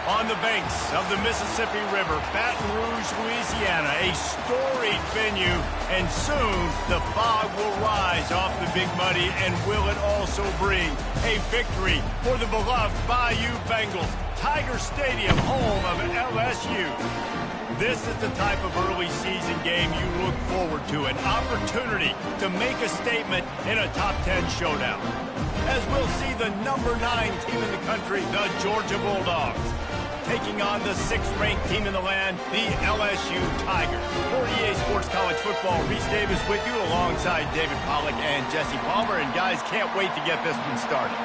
On the banks of the Mississippi River, Baton Rouge, Louisiana, a storied venue, and soon the fog will rise off the Big Muddy, and will it also bring a victory for the beloved Bayou Bengals. Tiger Stadium, home of LSU. This is the type of early season game you look forward to, an opportunity to make a statement in a top 10 showdown. As we'll see the number 9 team in the country, the Georgia Bulldogs, taking on the 6th-ranked team in the land, the LSU Tigers. For EA Sports College Football, Reese Davis with you alongside David Pollack and Jesse Palmer. And guys, can't wait to get this one started.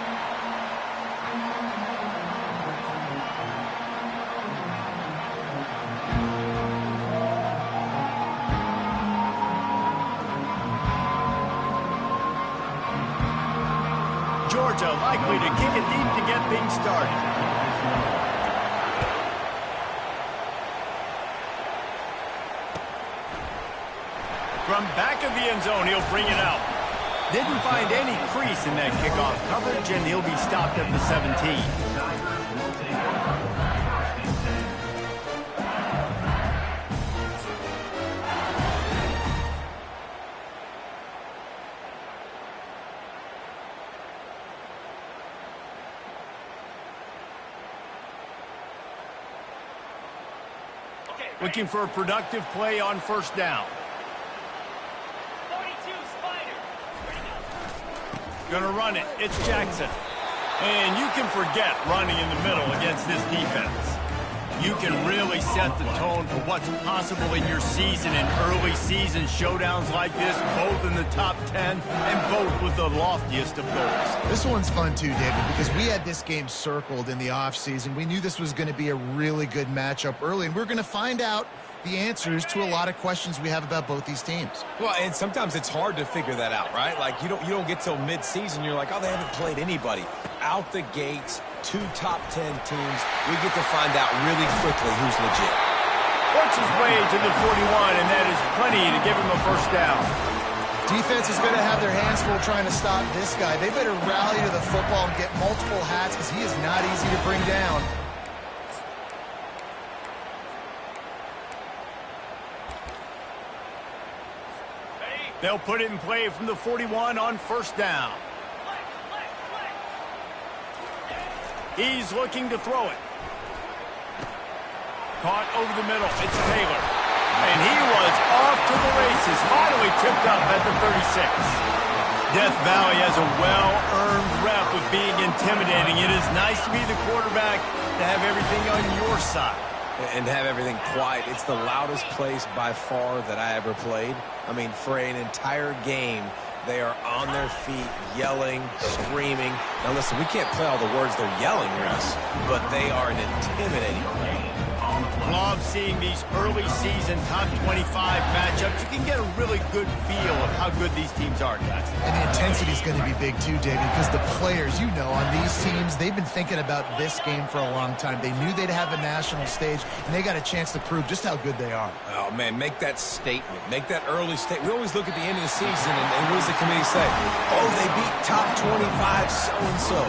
Georgia likely to kick it deep to get things started. From back of the end zone, he'll bring it out. Didn't find any crease in that kickoff coverage, and he'll be stopped at the 17. Looking for a productive play on first down. Gonna run it. It's Jackson. And you can forget running in the middle against this defense. You can really set the tone for what's possible in your season in early season showdowns like this, both in the top 10 and both with the loftiest of goals. This one's fun too, David, because we had this game circled in the offseason. We knew this was going to be a really good matchup early, and we're going to find out the answers to a lot of questions we have about both these teams. Well, and sometimes it's hard to figure that out, right? Like, you don't get till mid-season, you're like, oh, they haven't played anybody. Out the gates, 2 top 10 teams, we get to find out really quickly who's legit. Works his way to the 41, and that is plenty to give him a first down. Defense is going to have their hands full trying to stop this guy. They better rally to the football and get multiple hats, because he is not easy to bring down. They'll put it in play from the 41 on first down. He's looking to throw it. Caught over the middle. It's Taylor. And he was off to the races. Finally tipped up at the 36. Death Valley has a well-earned rep of being intimidating. It is nice to be the quarterback, to have everything on your side. And have everything quiet. It's the loudest place by far that I ever played. I mean, for an entire game, they are on their feet, yelling, screaming. Now, listen, we can't play all the words they're yelling, Reese, but they are an intimidating play. Love seeing these early season top 25 matchups. You can get a really good feel of how good these teams are, guys. And the intensity is going to be big too, David, because the players, you know, on these teams, they've been thinking about this game for a long time. They knew they'd have a national stage, and they got a chance to prove just how good they are. Oh, man, make that statement. Make that early statement. We always look at the end of the season, and what does the committee say? Oh, they beat top 25 so-and-so.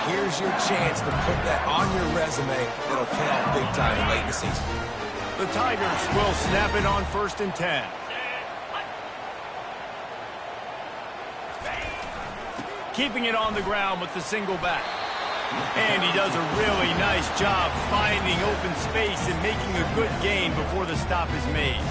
Here's your chance to put that on your resume. It'll pay off big time late in the season. The Tigers will snap it on 1st and 10. Keeping it on the ground with the single back. And he does a really nice job finding open space and making a good gain before the stop is made.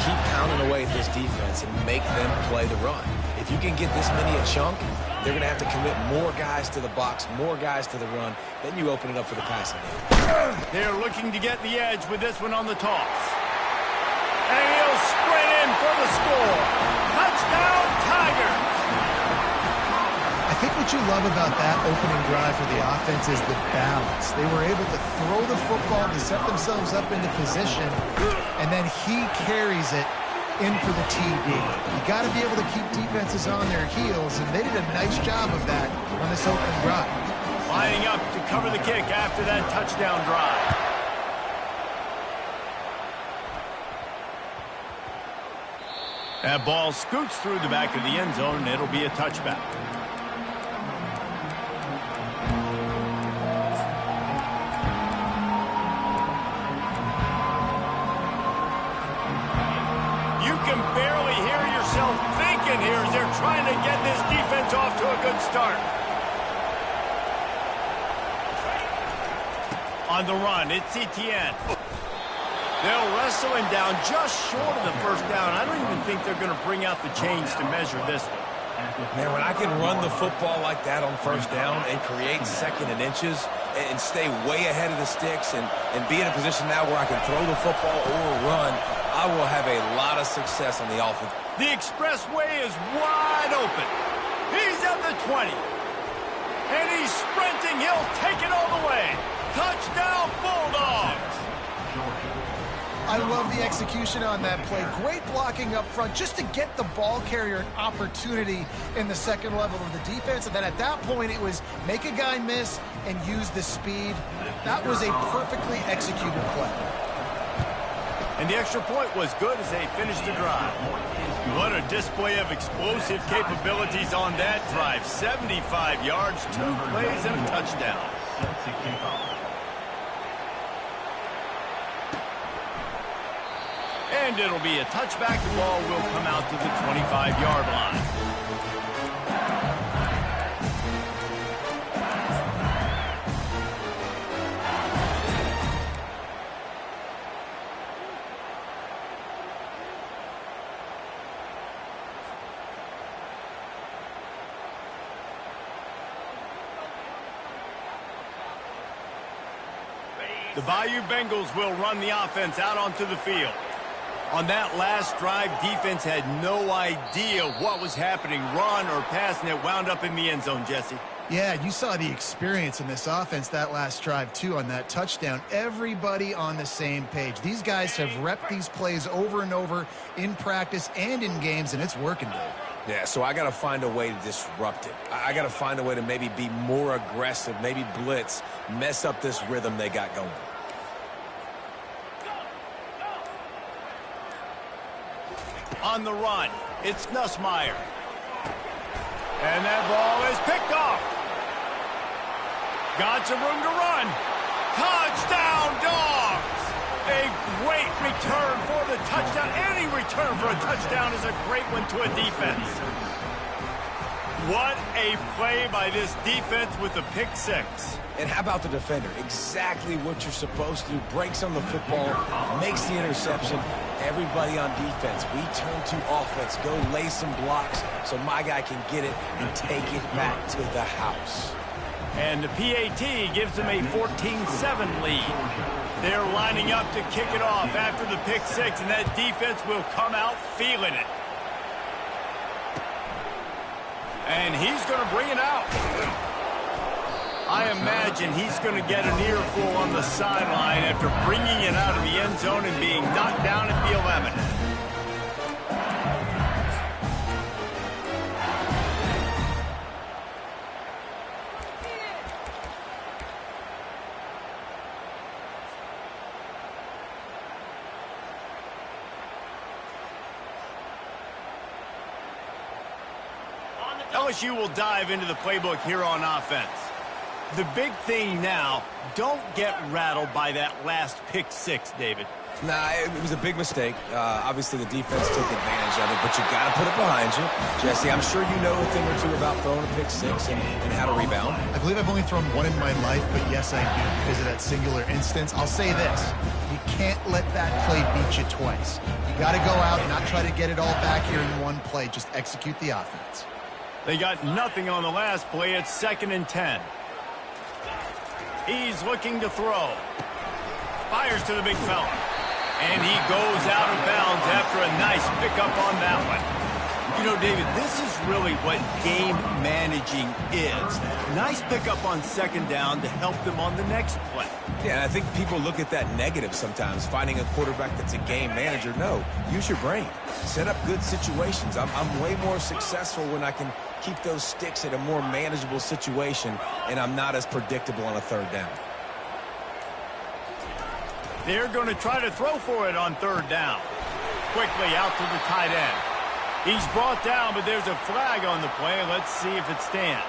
Keep pounding away at this defense and make them play the run. If you can get this many a chunk, they're going to have to commit more guys to the box, more guys to the run. Then you open it up for the passing game. They're looking to get the edge with this one on the toss. And he'll sprint in for the score. Touchdown, Tigers! I think what you love about that opening drive for the offense is the balance. They were able to throw the football to set themselves up into position, and then he carries it in for the TD. You got to be able to keep defenses on their heels, and they did a nice job of that on this opening drive. Lining up to cover the kick after that touchdown drive. That ball scoots through the back of the end zone, and it'll be a touchback. Good start. On the run, it's Etienne. They'll wrestle him down just short of the first down. I don't even think they're going to bring out the chains to measure this one. Man, when I can run the football like that on first down and create second and inches and stay way ahead of the sticks and be in a position now where I can throw the football or run, I will have a lot of success on the offense. The expressway is wide open. He's at the 20. And he's sprinting. He'll take it all the way. Touchdown, Bulldogs. I love the execution on that play. Great blocking up front just to get the ball carrier an opportunity in the second level of the defense. And then at that point, it was make a guy miss and use the speed. That was a perfectly executed play. And the extra point was good as they finished the drive. What a display of explosive capabilities on that drive. 75 yards, 2 plays, and a touchdown. And it'll be a touchback. The ball will come out to the 25-yard line. The Bayou Bengals will run the offense out onto the field. On that last drive, defense had no idea what was happening, run or pass, and it wound up in the end zone, Jesse. Yeah, you saw the experience in this offense that last drive, too, on that touchdown. Everybody on the same page. These guys have repped these plays over and over in practice and in games, and it's working, Dave. Yeah, so I got to find a way to disrupt it. I got to find a way to maybe be more aggressive, maybe blitz, mess up this rhythm they got going. On the run, it's Nussmeier. And that ball is picked off. Got some room to run. Touchdown, Dogs! A great return for the touchdown. Any return for a touchdown is a great one to a defense. What a play by this defense with the pick six. And how about the defender? Exactly what you're supposed to do. Breaks on the football, makes the interception. Everybody on defense, we turn to offense. Go lay some blocks so my guy can get it and take it back to the house. And the PAT gives them a 14-7 lead. They're lining up to kick it off after the pick six, and that defense will come out feeling it. And he's going to bring it out. I imagine he's going to get an earful on the sideline after bringing it out of the end zone and being knocked down at the 11. LSU will dive into the playbook here on offense. The big thing now, don't get rattled by that last pick six, David. Nah, it was a big mistake. Obviously, the defense took advantage of it, but you got to put it behind you. Jesse, I'm sure you know a thing or two about throwing a pick six and how to rebound. I believe I've only thrown one in my life, but yes, I do because of that singular instance. I'll say this. You can't let that play beat you twice. You got to go out and not try to get it all back here in one play. Just execute the offense. They got nothing on the last play. It's 2nd and 10. He's looking to throw. Fires to the big fella. And he goes out of bounds after a nice pickup on that one. You know, David, this is really what game managing is. Nice pickup on 2nd down to help them on the next play. Yeah, and I think people look at that negative sometimes, finding a quarterback that's a game manager. No, use your brain. Set up good situations. I'm way more successful when I can keep those sticks at a more manageable situation, and I'm not as predictable on a 3rd down. They're going to try to throw for it on 3rd down. Quickly out to the tight end. He's brought down, but there's a flag on the play. Let's see if it stands.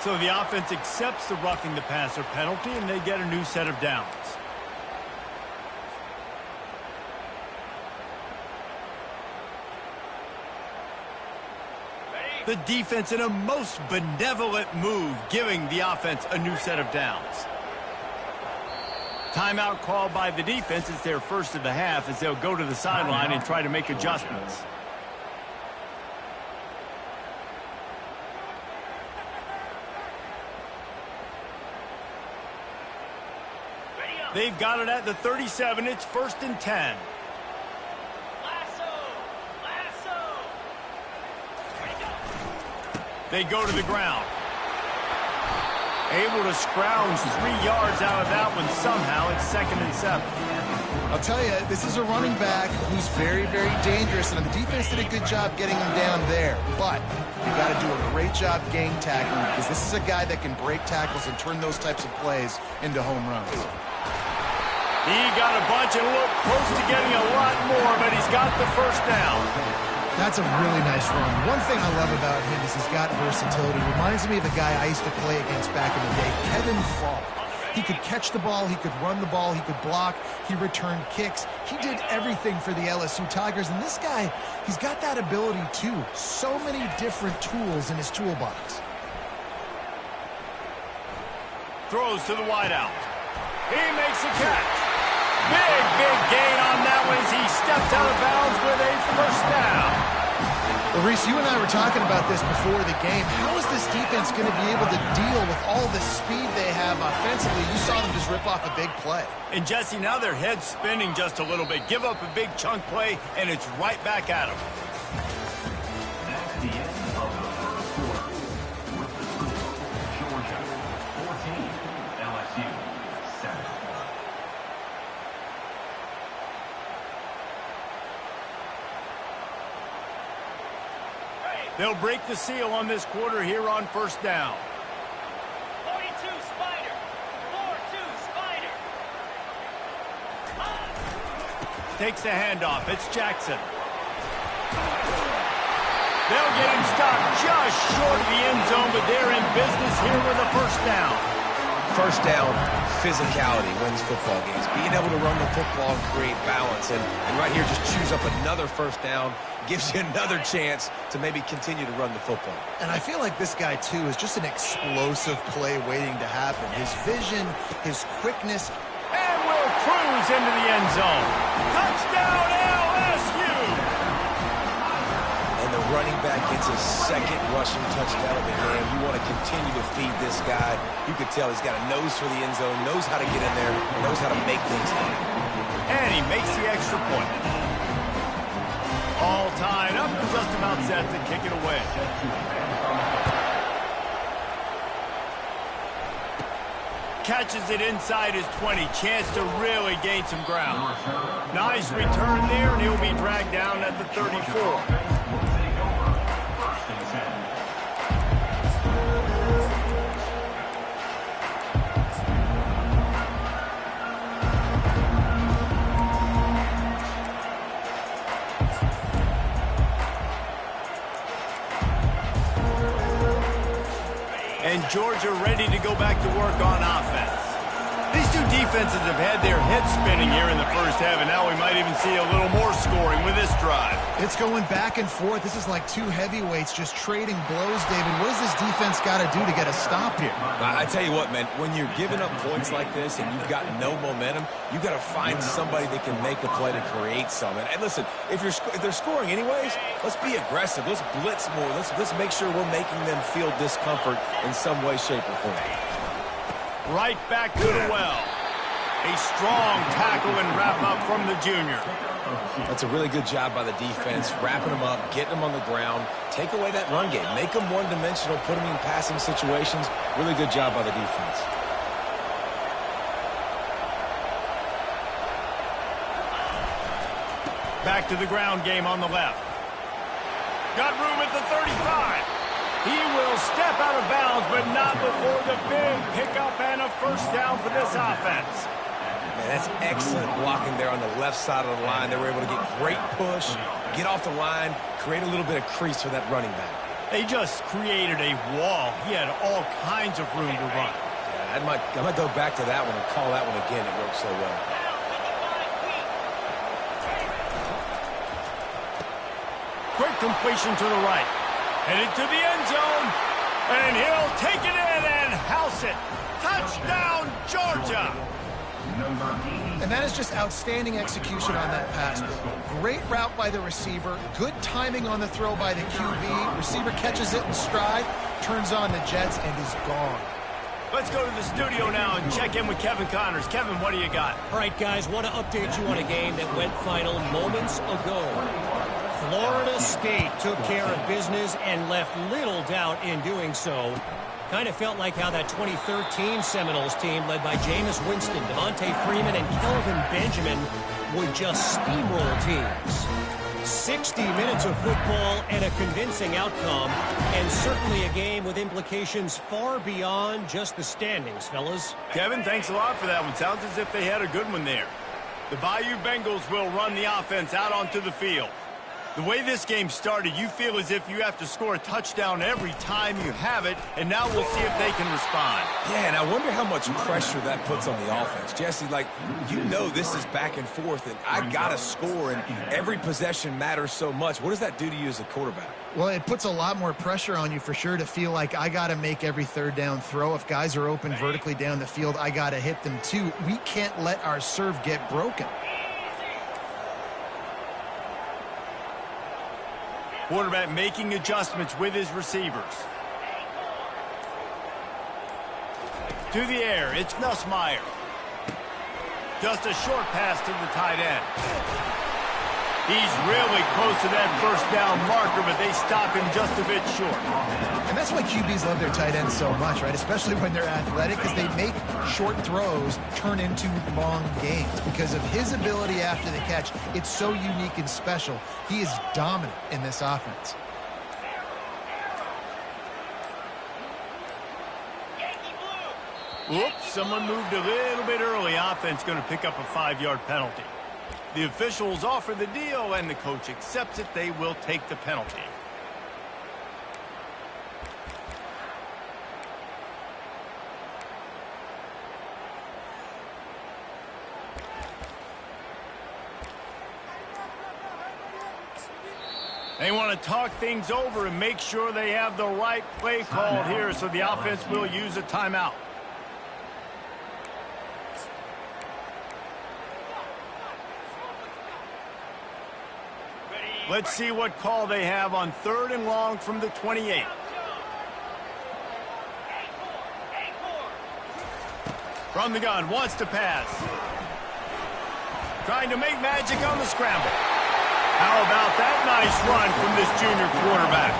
So the offense accepts the roughing the passer penalty, and they get a new set of downs. The defense in a most benevolent move, giving the offense a new set of downs. Timeout called by the defense. It's their first of the half as they'll go to the sideline and try to make adjustments. They've got it at the 37. It's 1st and 10. They go to the ground. Able to scrounge 3 yards out of that one somehow. It's 2nd and 7. I'll tell you, this is a running back who's very, very dangerous, and the defense did a good job getting him down there. But you got to do a great job gang tackling because this is a guy that can break tackles and turn those types of plays into home runs. He got a bunch and looked close to getting a lot more, but he's got the first down. That's a really nice run. One thing I love about him is he's got versatility. Reminds me of a guy I used to play against back in the day, Kevin Falk. He could catch the ball, he could run the ball, he could block, he returned kicks. He did everything for the LSU Tigers, and this guy, he's got that ability too. So many different tools in his toolbox. Throws to the wideout. He makes a catch. Big gain on that one as he steps out of bounds with a first down. Well, Reese, you and I were talking about this before the game. How is this defense going to be able to deal with all the speed they have offensively? You saw them just rip off a big play. And, Jesse, now their head's spinning just a little bit. Give up a big chunk play, and it's right back at them. That's the end of the first quarter. With the score, Georgia 14, LSU 7. They'll break the seal on this quarter here on first down. 42 Spider. 4-2 Spider. Takes the handoff. It's Jackson. They'll get him stopped just short of the end zone, but they're in business here with a first down. First down, physicality wins football games. Being able to run the football and create balance. And right here, just choose up another first down. Gives you another chance to maybe continue to run the football. And I feel like this guy, too, is just an explosive play waiting to happen. His vision, his quickness. And will cruise into the end zone. Touchdown, LSU! And the running back gets his 2nd rushing touchdown of the game. You want to continue to feed this guy. You could tell he's got a nose for the end zone, knows how to get in there, knows how to make things happen. And he makes the extra point. All tied up, just about set to kick it away. Catches it inside his 20. Chance to really gain some ground. Nice return there, and he'll be dragged down at the 34. And Georgia ready to go back to work on offense. These two defenses have had their heads spinning here in the first half, and now we might even see a little more scoring with this drive. It's going back and forth. This is like two heavyweights just trading blows, David. What does this defense got to do to get a stop here? I tell you what, man, when you're giving up points like this and you've got no momentum, you got to find somebody that can make a play to create something. And listen, if they're scoring anyways, let's be aggressive. Let's blitz more. Let's make sure we're making them feel discomfort in some way, shape, or form. Right back to the well. A strong tackle and wrap up from the junior. That's a really good job by the defense, wrapping them up, getting them on the ground, take away that run game, make them one-dimensional, put them in passing situations. Really good job by the defense. Back to the ground game on the left. Got room at the 35. He will step out of bounds, but not before the big pickup and a first down for this offense. Man, that's excellent blocking there on the left side of the line. They were able to get great push, get off the line, create a little bit of crease for that running back. They just created a wall. He had all kinds of room to run. Yeah, I might go back to that one and call that one again. It worked so well. Quick completion to the right. Headed to the end zone. And he'll take it in and house it. Touchdown, Georgia. And that is just outstanding execution on that pass. Great route by the receiver. Good timing on the throw by the QB. Receiver catches it in stride, turns on the jets, and is gone. Let's go to the studio now and check in with Kevin Connors. Kevin, what do you got? All right, guys, want to update you on a game that went final moments ago. Florida State took care of business and left little doubt in doing so. Kind of felt like how that 2013 Seminoles team led by Jameis Winston, Devontae Freeman, and Kelvin Benjamin would just steamroll teams. 60 minutes of football and a convincing outcome, and certainly a game with implications far beyond just the standings, fellas. Kevin, thanks a lot for that one. Sounds as if they had a good one there. The Bayou Bengals will run the offense out onto the field. The way this game started, you feel as if you have to score a touchdown every time you have it, and now we'll see if they can respond. Yeah, and I wonder how much pressure that puts on the offense. Jesse, like, you know this is back and forth, and I got to score, and every possession matters so much. What does that do to you as a quarterback? Well, it puts a lot more pressure on you for sure to feel like I got to make every third down throw. If guys are open vertically down the field, I got to hit them too. We can't let our serve get broken. Quarterback making adjustments with his receivers. To the air, it's Nussmeier. Just a short pass to the tight end. He's really close to that first down marker, but they stop him just a bit short. And that's why QBs love their tight ends so much, right? Especially when they're athletic, because they make short throws turn into long gains. Because of his ability after the catch, it's so unique and special. He is dominant in this offense. Whoops, someone moved a little bit early. Offense going to pick up a 5-yard penalty. The officials offer the deal, and the coach accepts it. They will take the penalty. They want to talk things over and make sure they have the right play called here, so the offense will use a timeout. Let's see what call they have on 3rd and long from the 28. From the gun, wants to pass. Trying to make magic on the scramble. How about that nice run from this junior quarterback?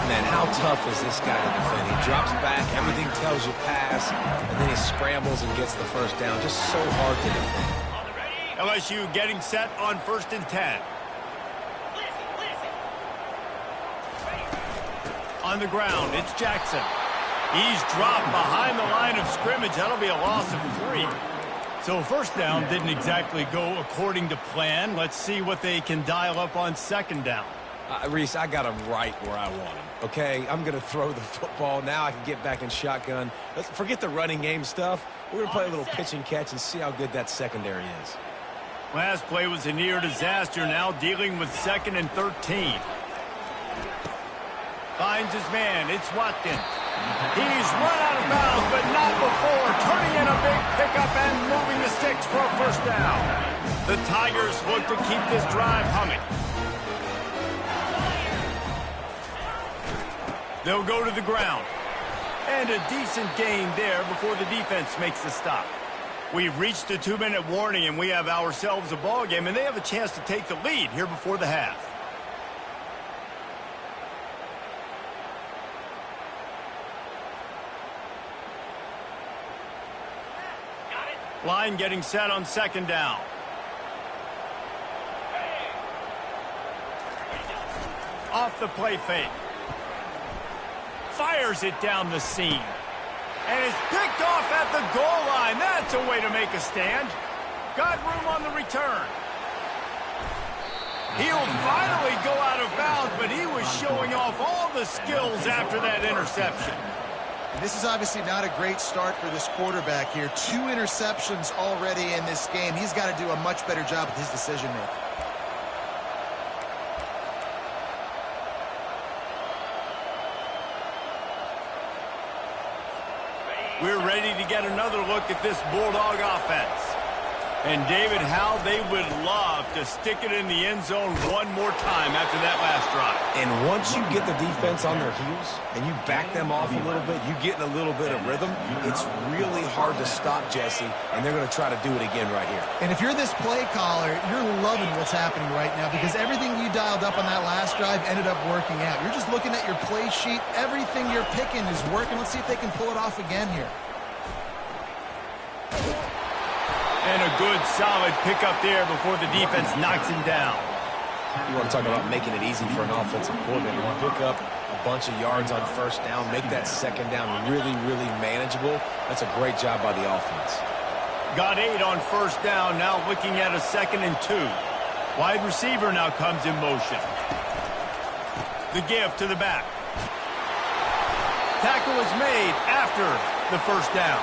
Man, how tough is this guy to defend? He drops back, everything tells you pass, and then he scrambles and gets the first down. Just so hard to defend. LSU getting set on 1st and 10. On the ground, it's Jackson. He's dropped behind the line of scrimmage. That'll be a loss of 3. So 1st down didn't exactly go according to plan. Let's see what they can dial up on 2nd down. Reese, I got him right where I want him, okay? I'm going to throw the football. Now I can get back in shotgun. Let's forget the running game stuff. We're going to play a little pitch and catch and see how good that secondary is. Last play was a near disaster. Now dealing with 2nd and 13. Finds his man. It's Watkins. He's run out of bounds, but not before. Turning in a big pickup and moving the sticks for a 1st down. The Tigers look to keep this drive humming. They'll go to the ground. And a decent gain there before the defense makes the stop. We've reached the 2-minute warning, and we have ourselves a ball game, and they have a chance to take the lead here before the half. Line getting set on 2nd down. Off the play fake. Fires it down the seam. And it's picked off at the goal line. That's a way to make a stand. Got room on the return. He'll finally go out of bounds, but he was showing off all the skills after that interception. And this is obviously not a great start for this quarterback here. 2 interceptions already in this game. He's got to do a much better job with his decision-making. We're ready to get another look at this Bulldog offense. And, David, how they would love to stick it in the end zone one more time after that last drive. And once you get the defense on their heels and you back them off a little bit, you get in a little bit of rhythm, it's really hard to stop, Jesse, and they're going to try to do it again right here. And if you're this play caller, you're loving what's happening right now because everything you dialed up on that last drive ended up working out. You're just looking at your play sheet. Everything you're picking is working. Let's see if they can pull it off again here. And a good, solid pickup there before the defense knocks him down. You want to talk about making it easy for an offensive coordinator. You pick up a bunch of yards on first down, make that second down really, really manageable. That's a great job by the offense. Got 8 on first down, now looking at a 2nd and 2. Wide receiver now comes in motion. The give to the back. Tackle is made after the first down.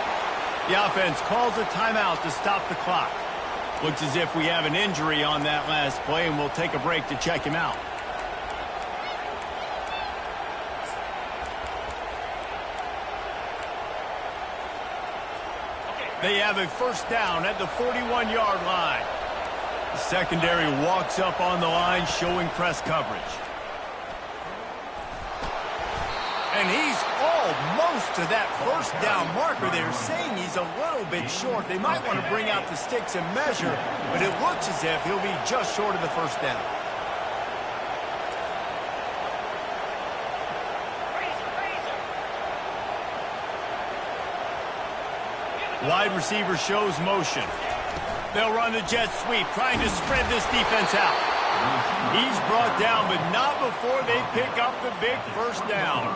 The offense calls a timeout to stop the clock. Looks as if we have an injury on that last play, and we'll take a break to check him out. They have a first down at the 41-yard line. The secondary walks up on the line, showing press coverage. And he's almost to that first down marker. They're saying he's a little bit short. They might want to bring out the sticks and measure, but it looks as if he'll be just short of the first down. Wide receiver shows motion. They'll run the jet sweep, trying to spread this defense out. He's brought down, but not before they pick up the big first down.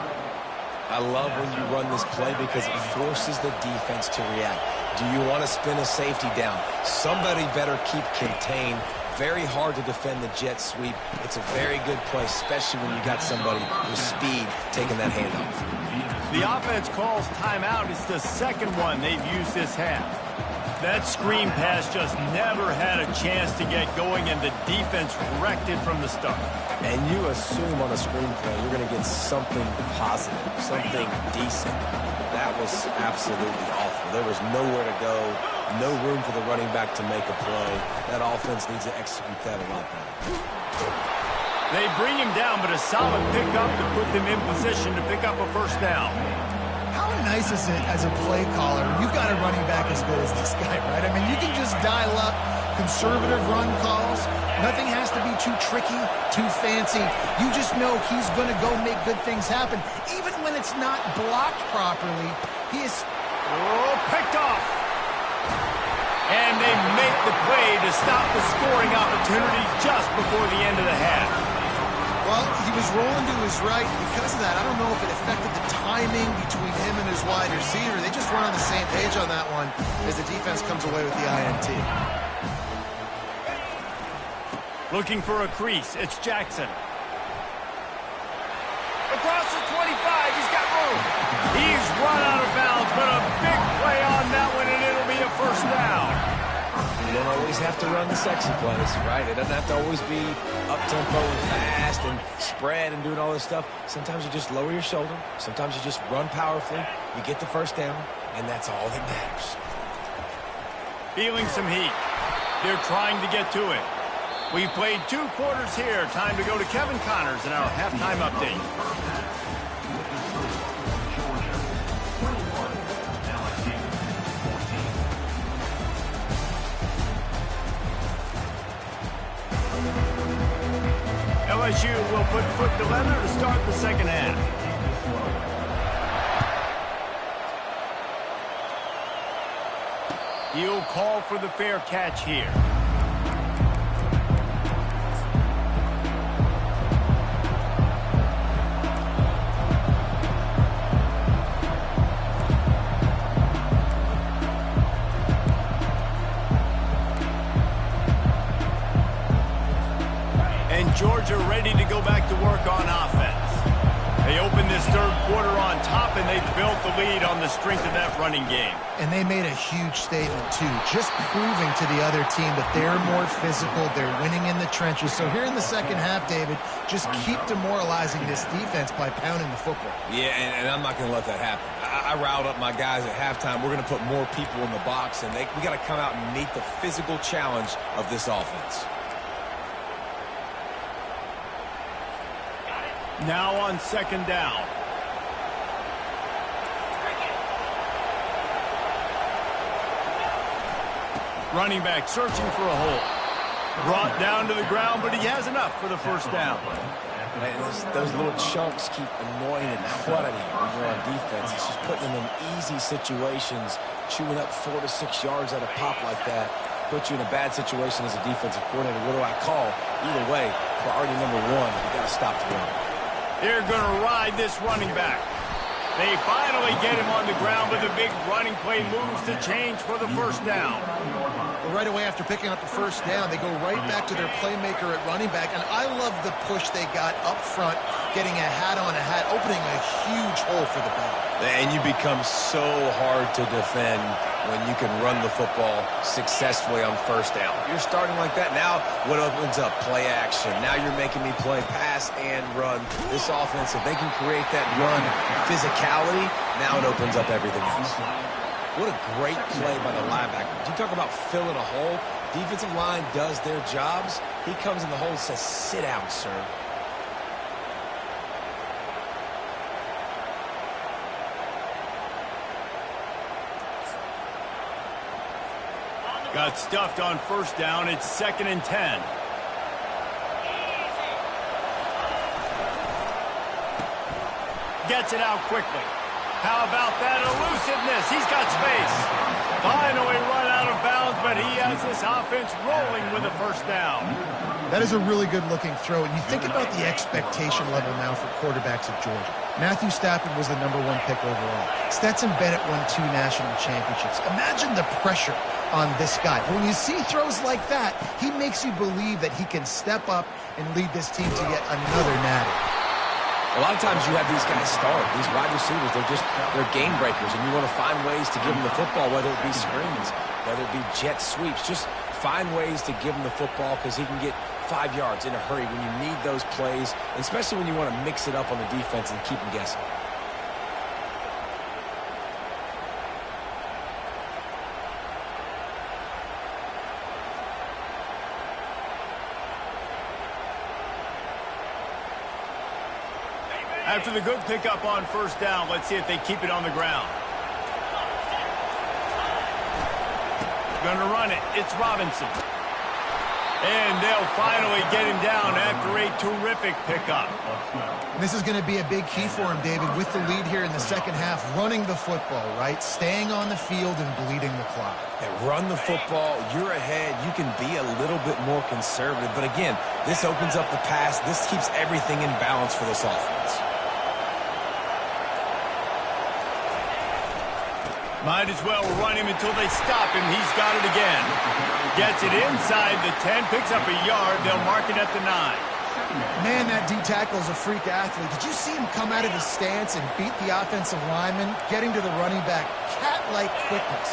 I love when you run this play because it forces the defense to react. Do you want to spin a safety down? Somebody better keep contained. Very hard to defend the jet sweep. It's a very good play, especially when you got somebody with speed taking that handoff. The offense calls timeout. It's the second one they've used this half. That screen pass just never had a chance to get going, and the defense wrecked it from the start. And you assume on a screen play you're going to get something positive, something decent. That was absolutely awful. There was nowhere to go, no room for the running back to make a play. That offense needs to execute that a lot better. They bring him down, but a solid pickup to put them in position to pick up a first down. How nice is it as a play caller when you've got a running back as good as this guy, right? I mean, you can just dial up conservative run calls. Nothing has to be too tricky, too fancy. You just know he's going to go make good things happen. Even when it's not blocked properly, he is... Oh, picked off. And they make the play to stop the scoring opportunity just before the end of the half. Well, he was rolling to his right. Because of that, I don't know if it affected the timing between him and his wide receiver. They just weren't on the same page on that one as the defense comes away with the INT. Looking for a crease. It's Jackson. Across the 25. He's got room. He's run out of bounds, but a big play on that one, and it'll be a first down. You don't always have to run the sexy plays, right? It doesn't have to always be up-tempo and fast and spread and doing all this stuff. Sometimes you just lower your shoulder. Sometimes you just run powerfully. You get the first down, and that's all that matters. Feeling some heat. They're trying to get to it. We've played 2 quarters here. Time to go to Kevin Connors in our halftime update. LSU will put foot to leather to start the second half. He'll call for the fair catch here. Georgia ready to go back to work on offense. They open this third quarter on top and they've built the lead on the strength of that running game. And they made a huge statement, too, just proving to the other team that they're more physical, they're winning in the trenches. So here in the second half, David, just keep demoralizing this defense by pounding the football. Yeah, and I'm not going to let that happen. I riled up my guys at halftime. We're going to put more people in the box, and we got to come out and meet the physical challenge of this offense. Now on second down. Running back searching for a hole. Brought down to the ground, but he has enough for the first down. Man, those little chunks keep annoying and clutting you when you're on defense. It's just putting them in easy situations, chewing up 4 to 6 yards at a pop like that. Put you in a bad situation as a defensive coordinator. What do I call? Either way, priority number one, you got to stop the run. They're going to ride this running back. They finally get him on the ground, but the big running play moves the change for the first down. But right away after picking up the first down, they go right back to their playmaker at running back. And I love the push they got up front, getting a hat on a hat, opening a huge hole for the ball. And you become so hard to defend when you can run the football successfully on first down. You're starting like that. Now what opens up? Play action. Now you're making me play pass and run. This offense, if they can create that run physicality, now it opens up everything else. What a great play by the linebacker. You talk about filling a hole. Defensive line does their jobs. He comes in the hole and says, sit down, sir. Got stuffed on first down. It's 2nd and 10. Gets it out quickly. How about that elusiveness? He's got space. Finally run out of bounds, but he has this offense rolling with a first down. That is a really good-looking throw. And you think about the expectation level now for quarterbacks at Georgia. Matthew Stafford was the #1 pick overall. Stetson Bennett won 2 national championships. Imagine the pressure on this guy. When you see throws like that, he makes you believe that he can step up and lead this team to yet another natty. A lot of times you have these guys start, these wide receivers, they're game breakers, and you want to find ways to give them the football, whether it be screens, whether it be jet sweeps. Just find ways to give him the football because he can get 5 yards in a hurry when you need those plays, especially when you want to mix it up on the defense and keep them guessing. After the good pickup on first down, let's see if they keep it on the ground. Going to run it. It's Robinson. And they'll finally get him down after a terrific pickup. This is going to be a big key for him, David, with the lead here in the second half, running the football, right? Staying on the field and bleeding the clock. And run the football, you're ahead, you can be a little bit more conservative. But again, this opens up the pass. This keeps everything in balance for this offense. Might as well run him until they stop him. He's got it again. Gets it inside the 10, picks up a yard. They'll mark it at the 9. Man, that D-tackle is a freak athlete. Did you see him come out of his stance and beat the offensive lineman, getting to the running back? Cat-like quickness.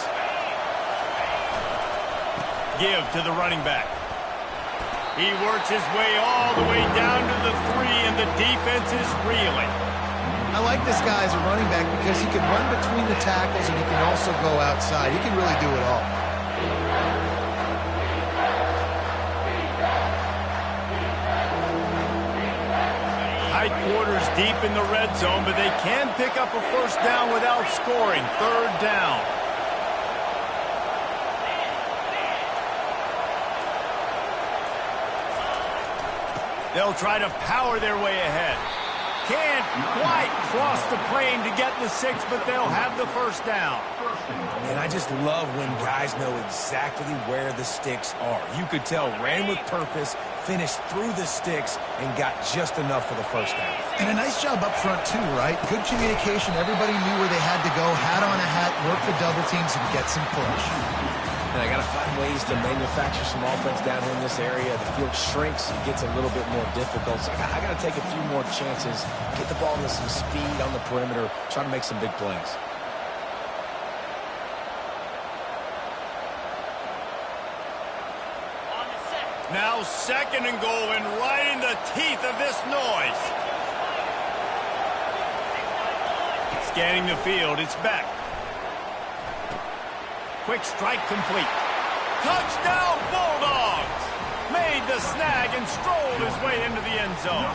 Give to the running back. He works his way all the way down to the 3, and the defense is reeling. I like this guy as a running back because he can run between the tackles and he can also go outside. He can really do it all. Tight quarters deep in the red zone, but they can pick up a first down without scoring. 3rd down. They'll try to power their way ahead. Can't quite cross the plane to get the 6, but they'll have the first down. And I just love when guys know exactly where the sticks are. You could tell ran with purpose, finished through the sticks, and got just enough for the first down. And a nice job up front too, right? Good communication. Everybody knew where they had to go. Hat on a hat, work the double teams, and get some push. And I got to find ways to manufacture some offense down here in this area. The field shrinks, it gets a little bit more difficult. So I got to take a few more chances, get the ball with some speed on the perimeter, try to make some big plays. Now 2nd and goal, and right in the teeth of this noise. Scanning the field, it's Beck. Quick strike complete. Touchdown Bulldogs! Made the snag and strolled his way into the end zone.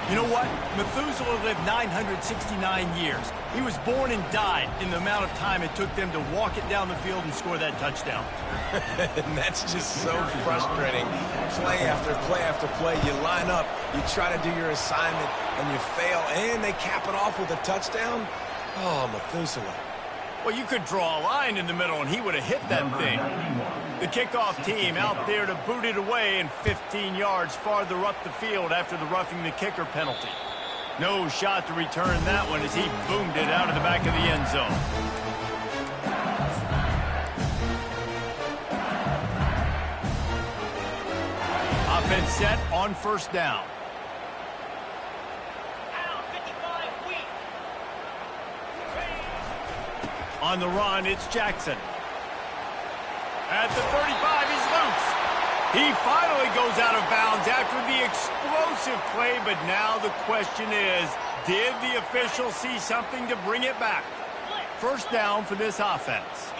You know what? Methuselah lived 969 years. He was born and died in the amount of time it took them to walk it down the field and score that touchdown. And that's just so frustrating. Play after play after play. You line up, you try to do your assignment, and you fail, and they cap it off with a touchdown. Oh, Methuselah. Well, you could draw a line in the middle, and he would have hit that thing. The kickoff team out there to boot it away and 15 yards farther up the field after the roughing the kicker penalty. No shot to return that one as he boomed it out of the back of the end zone. Offense set on 1st down. On the run, it's Jackson. At the 35, he's loose. He finally goes out of bounds after the explosive play, but now the question is, did the official see something to bring it back? 1st down for this offense.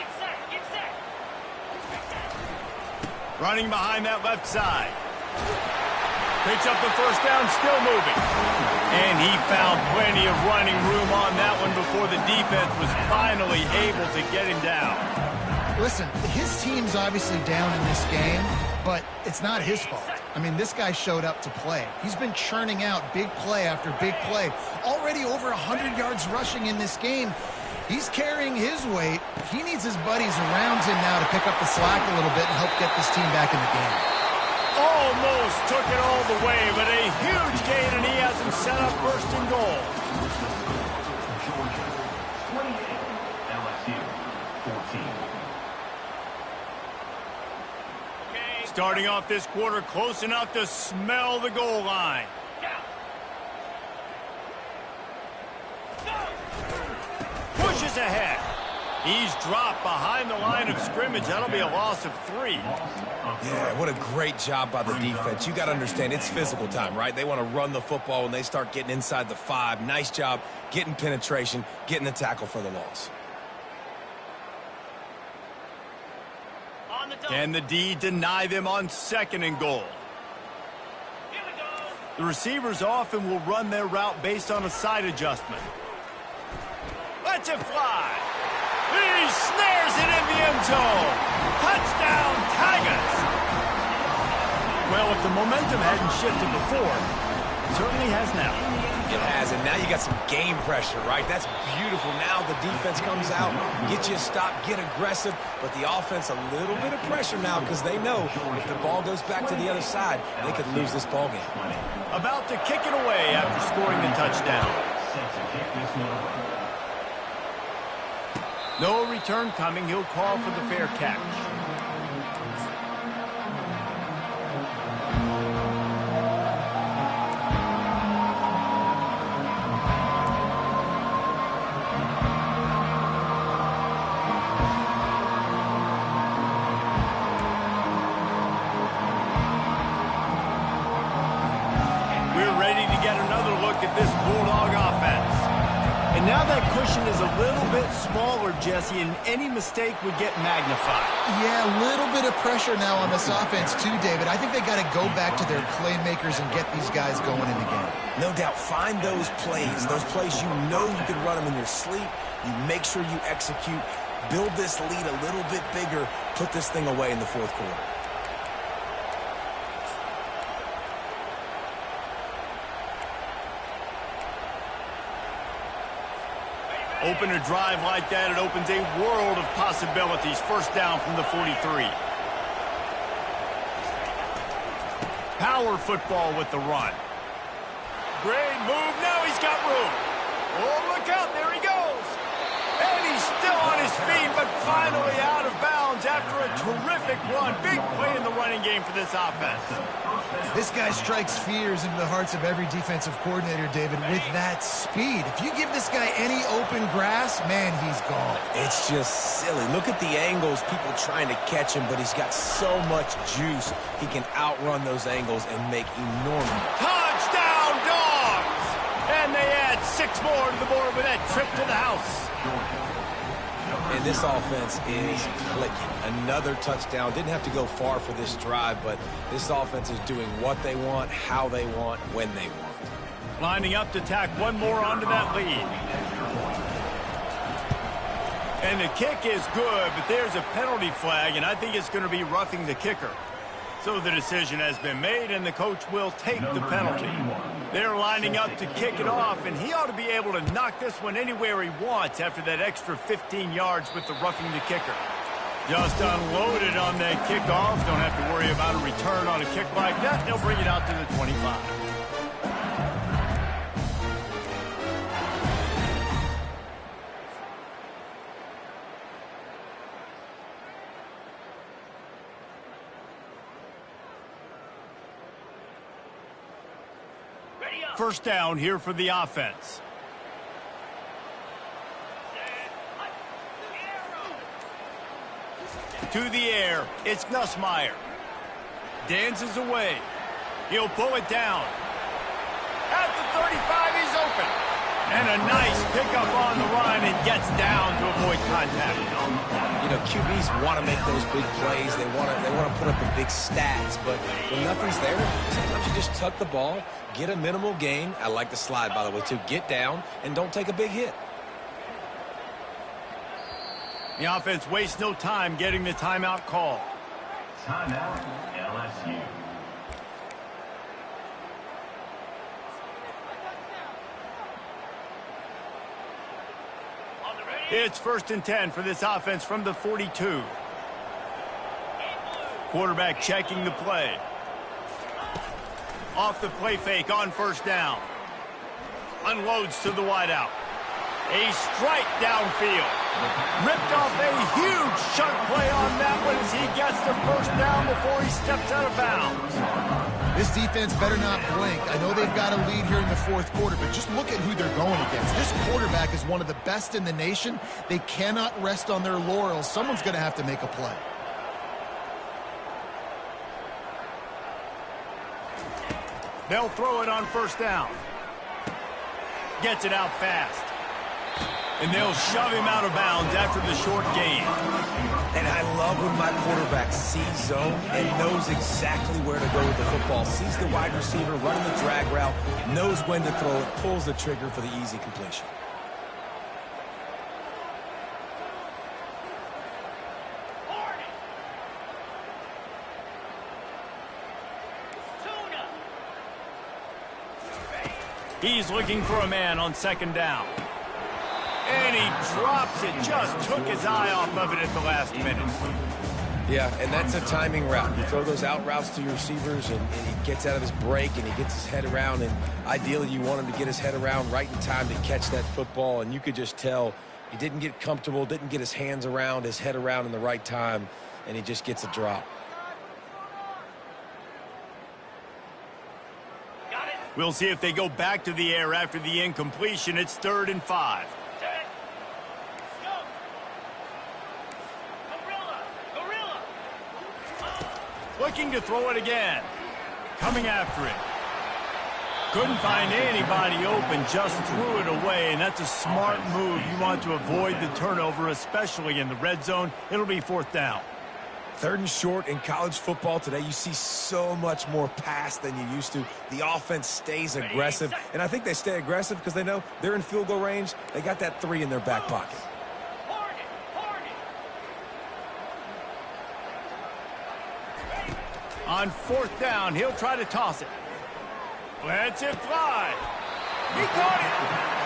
Running behind that left side. Picks up the 1st down, still moving. And he found plenty of running room on that one before the defense was finally able to get him down. Listen, his team's obviously down in this game, but it's not his fault. I mean, this guy showed up to play. He's been churning out big play after big play. Already over 100 yards rushing in this game. He's carrying his weight. He needs his buddies around him now to pick up the slack a little bit and help get this team back in the game. Almost took it all the way, but a huge gain, and he has him set up 1st and goal. Georgia, 28. LSU, 14. Starting off this quarter close enough to smell the goal line. Pushes ahead. He's dropped behind the line of scrimmage. That'll be a loss of 3. Yeah, what a great job by the defense. You got to understand, it's physical time, right? They want to run the football when they start getting inside the 5. Nice job getting penetration, getting the tackle for the loss. Can the D deny them on 2nd and goal? The receivers often will run their route based on a side adjustment. Lets it fly. He snares it in the end zone. Touchdown, Tigers. Well, if the momentum hadn't shifted before, it certainly has now. It has, and now you got some game pressure, right? That's beautiful. Now the defense comes out, get you a stop, get aggressive, but the offense a little bit of pressure now because they know if the ball goes back to the other side, they could lose this ball game. About to kick it away after scoring the touchdown. No return coming. He'll call for the fair catch. We're ready to get another look at this Bulldog offense. And now that cushion is a little bit smaller, Jesse, and any mistake would get magnified. Yeah, a little bit of pressure now on this offense too, David. I think they got to go back to their playmakers and get these guys going in the game. No doubt, find those plays you know you can run them in your sleep. You make sure you execute, build this lead a little bit bigger, put this thing away in the 4th quarter. Open a drive like that, it opens a world of possibilities. 1st down from the 43. Power football with the run. Great move. Now he's got room. Oh, look out. There he goes. And he's still on his feet, but finally out of bounds. downs after a terrific run. Big play in the running game for this offense. This guy strikes fears into the hearts of every defensive coordinator, David, with that speed. If you give this guy any open grass, man, he's gone. It's just silly. Look at the angles, people trying to catch him, but he's got so much juice. He can outrun those angles and make enormous. Touchdown, Dogs! And they add 6 more to the board with that trip to the house. And this offense is clicking. Another touchdown. Didn't have to go far for this drive, but this offense is doing what they want, how they want, when they want. Lining up to tack one more onto that lead. And the kick is good, but there's a penalty flag, and I think it's going to be roughing the kicker. So the decision has been made, and the coach will take the penalty. They're lining up to kick it off, and he ought to be able to knock this one anywhere he wants after that extra 15 yards with the roughing the kicker. Just unloaded on that kickoff. Don't have to worry about a return on a kick like that. They'll bring it out to the 25. First down here for the offense. To the air, it's Nussmeier. Dances away. He'll pull it down. At the 35, he's open. And a nice pickup on the run and gets down to avoid contact. You know, QBs want to make those big plays. They want to put up the big stats. But when nothing's there, sometimes you just tuck the ball, get a minimal gain. I like the slide, by the way, too. Get down and don't take a big hit. The offense wastes no time getting the timeout call. Timeout, LSU. It's 1st and 10 for this offense from the 42. Quarterback checking the play. Off the play fake on 1st down. Unloads to the wideout. A strike downfield. Ripped off a huge chunk play on that one as he gets the 1st down before he steps out of bounds. This defense better not blink. I know they've got a lead here in the 4th quarter, but just look at who they're going against. This quarterback is one of the best in the nation. They cannot rest on their laurels. Someone's going to have to make a play. They'll throw it on 1st down. Gets it out fast. And they'll shove him out of bounds after the short gain. And I love when my quarterback sees zone and knows exactly where to go with the football. Sees the wide receiver running the drag route, knows when to throw it, pulls the trigger for the easy completion. He's looking for a man on 2nd down. And he drops it. Just took his eye off of it at the last minute. Yeah, and that's a timing route. You throw those out routes to your receivers, and he gets out of his break, and he gets his head around. And ideally, you want him to get his head around right in time to catch that football. And you could just tell he didn't get comfortable, didn't get his hands around, his head around in the right time, and he just gets a drop. We'll see if they go back to the air after the incompletion. It's 3rd and 5. Looking to throw it again. Coming after it. Couldn't find anybody open, just threw it away, and that's a smart move. You want to avoid the turnover, especially in the red zone. It'll be 4th down. 3rd and short in college football today. You see so much more pass than you used to. The offense stays aggressive, and I think they stay aggressive because they know they're in field goal range. They got that 3 in their back pocket. On 4th down, he'll try to toss it. Lets it fly. He caught it.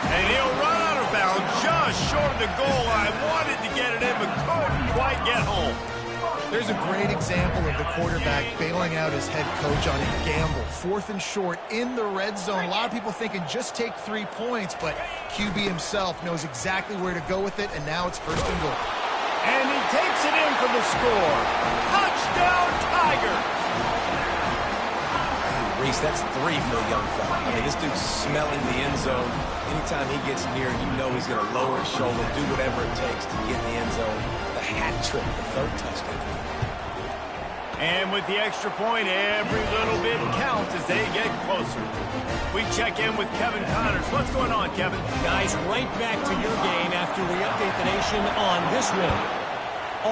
And he'll run out of bounds just short of the goal line. Wanted to get it in, but couldn't quite get home. There's a great example of the quarterback bailing out his head coach on a gamble. 4th and short in the red zone. A lot of people thinking just take 3 points, but QB himself knows exactly where to go with it, and now it's 1st and goal. And he takes it in for the score. Touchdown, Tigers! Reese, that's 3 for a young fella. I mean, this dude's smelling the end zone. Anytime he gets near, you know he's going to lower his shoulder, do whatever it takes to get in the end zone. The hat trick, the 3rd touchdown. And with the extra point, every little bit counts as they get closer. We check in with Kevin Connors. What's going on, Kevin? Guys, right back to your game after we update the nation on this one.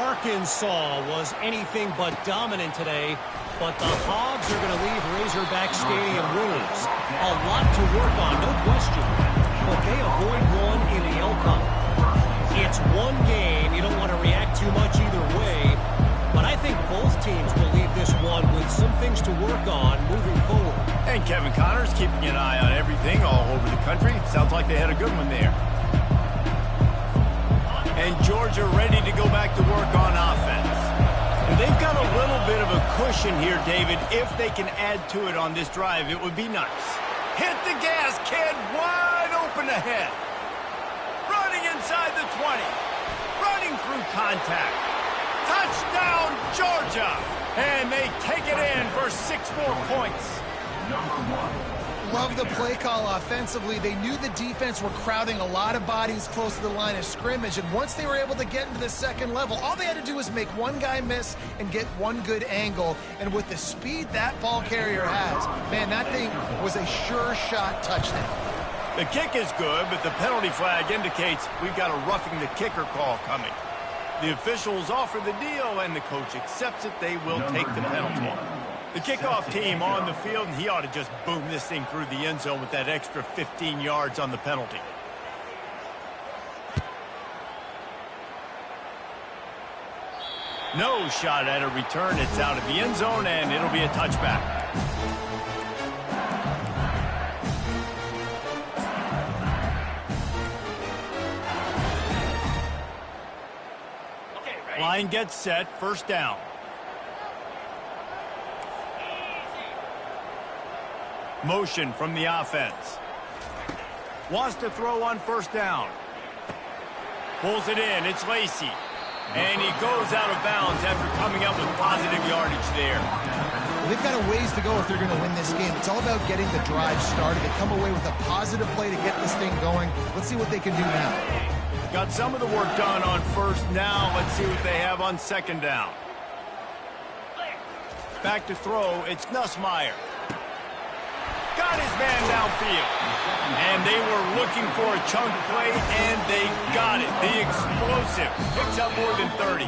Arkansas was anything but dominant today, but the Hogs are going to leave Razorback Stadium winners. A lot to work on, no question, but they avoid one in the L-Cup. It's one game. You don't want to react too much either way, but I think both teams will leave this one with some things to work on moving forward. And Kevin Connors keeping an eye on everything all over the country. Sounds like they had a good one there. And Georgia ready to go back to work on offense. And they've got a little bit of a cushion here, David. If they can add to it on this drive, it would be nice. Hit the gas, kid. Wide open ahead. Running inside the 20. Running through contact. Touchdown, Georgia. And they take it in for 6 more points. Love the play call offensively. They knew the defense were crowding a lot of bodies close to the line of scrimmage, and once they were able to get into the second level, all they had to do was make one guy miss and get one good angle. And with the speed that ball carrier has, man, that thing was a sure shot touchdown. The kick is good, but the penalty flag indicates we've got a roughing the kicker call coming. The officials offer the deal, and the coach accepts it. They will take the penalty. The kickoff team on the field, and he ought to just boom this thing through the end zone with that extra 15 yards on the penalty. No shot at a return. It's out of the end zone, and it'll be a touchback. Line gets set, first down. Motion from the offense. Wants to throw on first down. Pulls it in, it's Lacey. And he goes out of bounds after coming up with positive yardage there. Well, they've got a ways to go if they're going to win this game. It's all about getting the drive started. They come away with a positive play to get this thing going. Let's see what they can do now. Got some of the work done on first. Now let's see what they have on second down. Back to throw, it's Nussmeier. Got his man downfield. And they were looking for a chunk play, and they got it. The explosive picks up more than 30.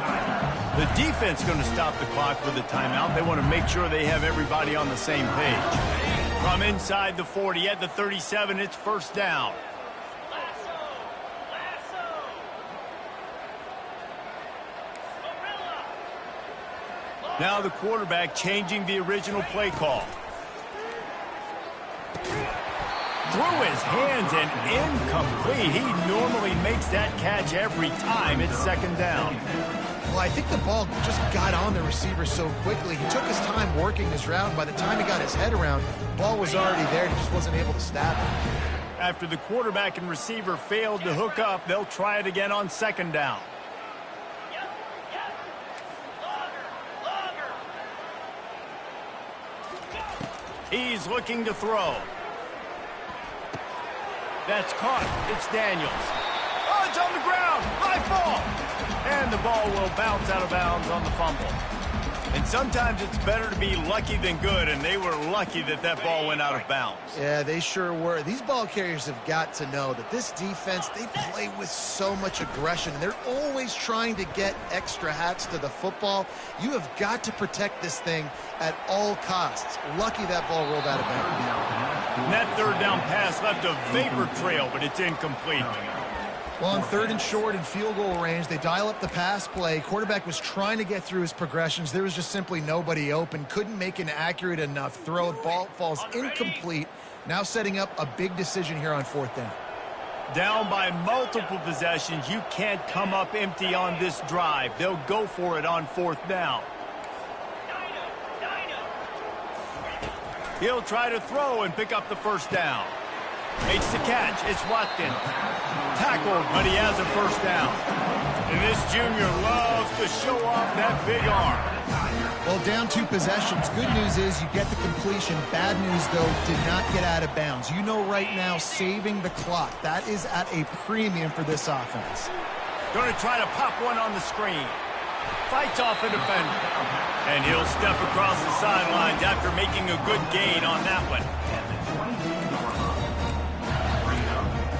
The defense going to stop the clock with a timeout. They want to make sure they have everybody on the same page. From inside the 40 at the 37, it's first down. Now the quarterback changing the original play call. Through his hands and incomplete. He normally makes that catch every time. It's second down. Well, I think the ball just got on the receiver so quickly. He took his time working his route. By the time he got his head around, the ball was already there. He just wasn't able to stab it. After the quarterback and receiver failed to hook up, they'll try it again on second down. He's looking to throw. That's caught. It's Daniels. Oh, it's on the ground. High ball. And the ball will bounce out of bounds on the fumble. And sometimes it's better to be lucky than good, and they were lucky that that ball went out of bounds. Yeah, they sure were. These ball carriers have got to know that this defense, they play with so much aggression. They're always trying to get extra hats to the football. You have got to protect this thing at all costs. Lucky that ball rolled out of bounds. And that third down pass left a vapor trail, but it's incomplete. Well, on third and short and field goal range, they dial up the pass play. Quarterback was trying to get through his progressions. There was just simply nobody open. Couldn't make an accurate enough throw. Ball falls incomplete. Now setting up a big decision here on fourth down. Down by multiple possessions. You can't come up empty on this drive. They'll go for it on fourth down. He'll try to throw and pick up the first down. Makes the catch. It's Watkins. Tackled, but he has a first down. And this junior loves to show off that big arm. Well, down 2 possessions. Good news is you get the completion. Bad news, though, did not get out of bounds. You know right now, saving the clock. That is at a premium for this offense. Going to try to pop one on the screen. Fights off a defender. And he'll step across the sidelines after making a good gain on that one.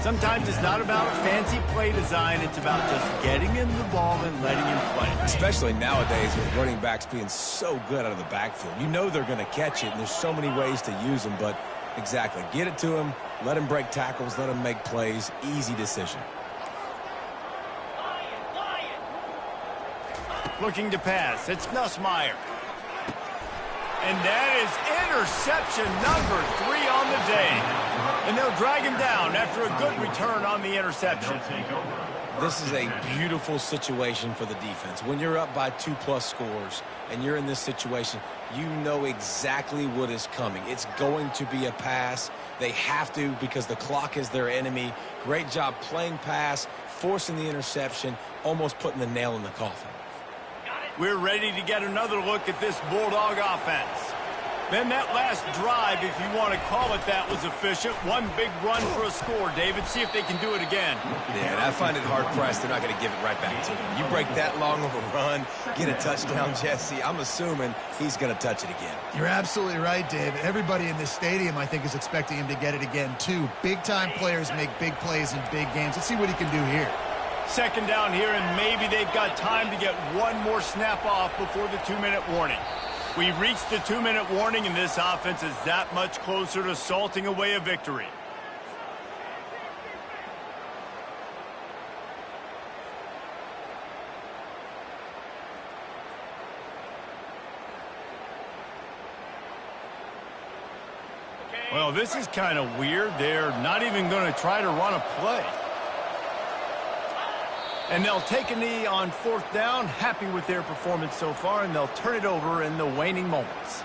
Sometimes it's not about a fancy play design. It's about just getting him the ball and letting him play. Especially nowadays with running backs being so good out of the backfield. You know they're going to catch it, and there's so many ways to use them. But exactly, get it to him, let him break tackles, let him make plays. Easy decision. Looking to pass. It's Nussmeier. And that is interception number 3 on the day. And they'll drag him down after a good return on the interception. This is a beautiful situation for the defense. When you're up by 2+ scores and you're in this situation, you know exactly what is coming. It's going to be a pass. They have to because the clock is their enemy. Great job playing pass, forcing the interception, almost putting the nail in the coffin. We're ready to get another look at this Bulldog offense. Then that last drive, if you want to call it that, was efficient. One big run for a score, David. See if they can do it again. Yeah, and I find it hard-pressed. They're not going to give it right back to him. You break that long of a run, get a touchdown, Jesse, I'm assuming he's going to touch it again. You're absolutely right, Dave. Everybody in this stadium, I think, is expecting him to get it again, too. Big-time players make big plays in big games. Let's see what he can do here. Second down here, and maybe they've got time to get one more snap off before the 2-minute warning. We've reached the 2-minute warning, and this offense is that much closer to salting away a victory. Well, this is kind of weird. They're not even going to try to run a play. And they'll take a knee on 4th down, happy with their performance so far, and they'll turn it over in the waning moments.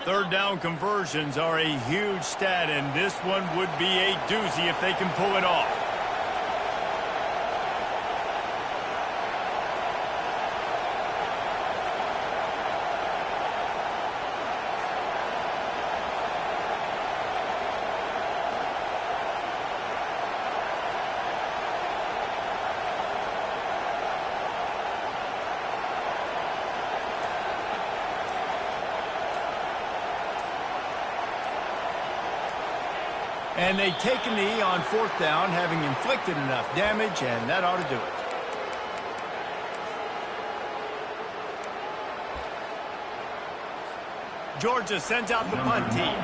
Third down conversions are a huge stat, and this one would be a doozy if they can pull it off. And they take a knee on 4th down, having inflicted enough damage, and that ought to do it. Georgia sends out the punt team.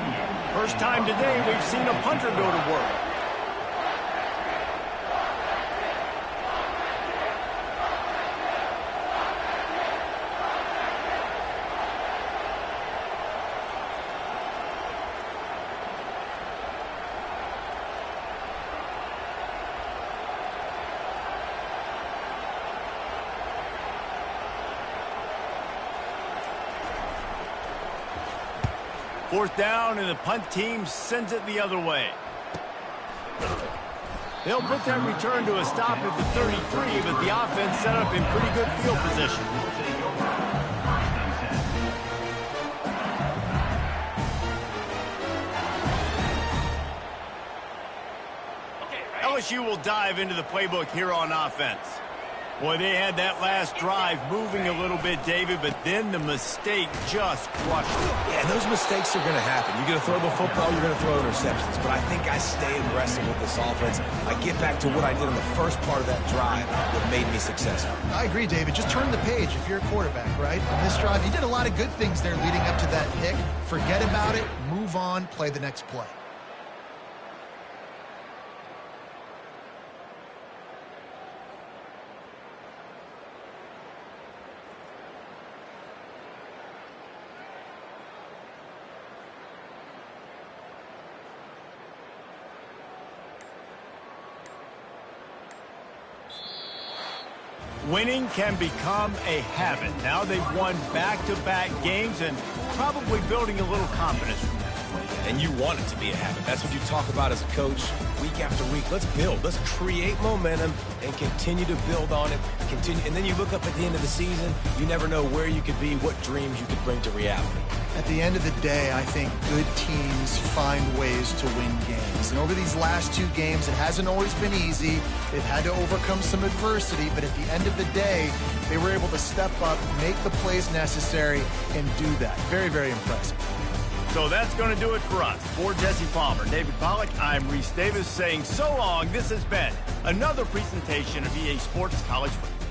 First time today we've seen a punter go to work. Fourth down, and the punt team sends it the other way. They'll put that return to a stop at the 33, but the offense set up in pretty good field position. LSU will dive into the playbook here on offense. Boy, they had that last drive moving a little bit, David, but then the mistake just crushed it. Yeah, those mistakes are going to happen. You're going to throw the football, you're going to throw interceptions. But I think I stay aggressive with this offense. I get back to what I did in the first part of that drive that made me successful. I agree, David. Just turn the page if you're a quarterback, right? On this drive, you did a lot of good things there leading up to that pick. Forget about it, move on, play the next play. Winning can become a habit. Now they've won back-to-back games and probably building a little confidence from that. And you want it to be a habit. That's what you talk about as a coach week after week. Let's build. Let's create momentum and continue to build on it. And then you look up at the end of the season, you never know where you could be, what dreams you could bring to reality. At the end of the day, I think good teams find ways to win games. And over these last 2 games, it hasn't always been easy. They've had to overcome some adversity, but at the end of the day, they were able to step up, make the plays necessary, and do that. Very, very impressive. So that's going to do it for us. For Jesse Palmer, David Pollack, I'm Reese Davis saying so long. This has been another presentation of EA Sports College Football.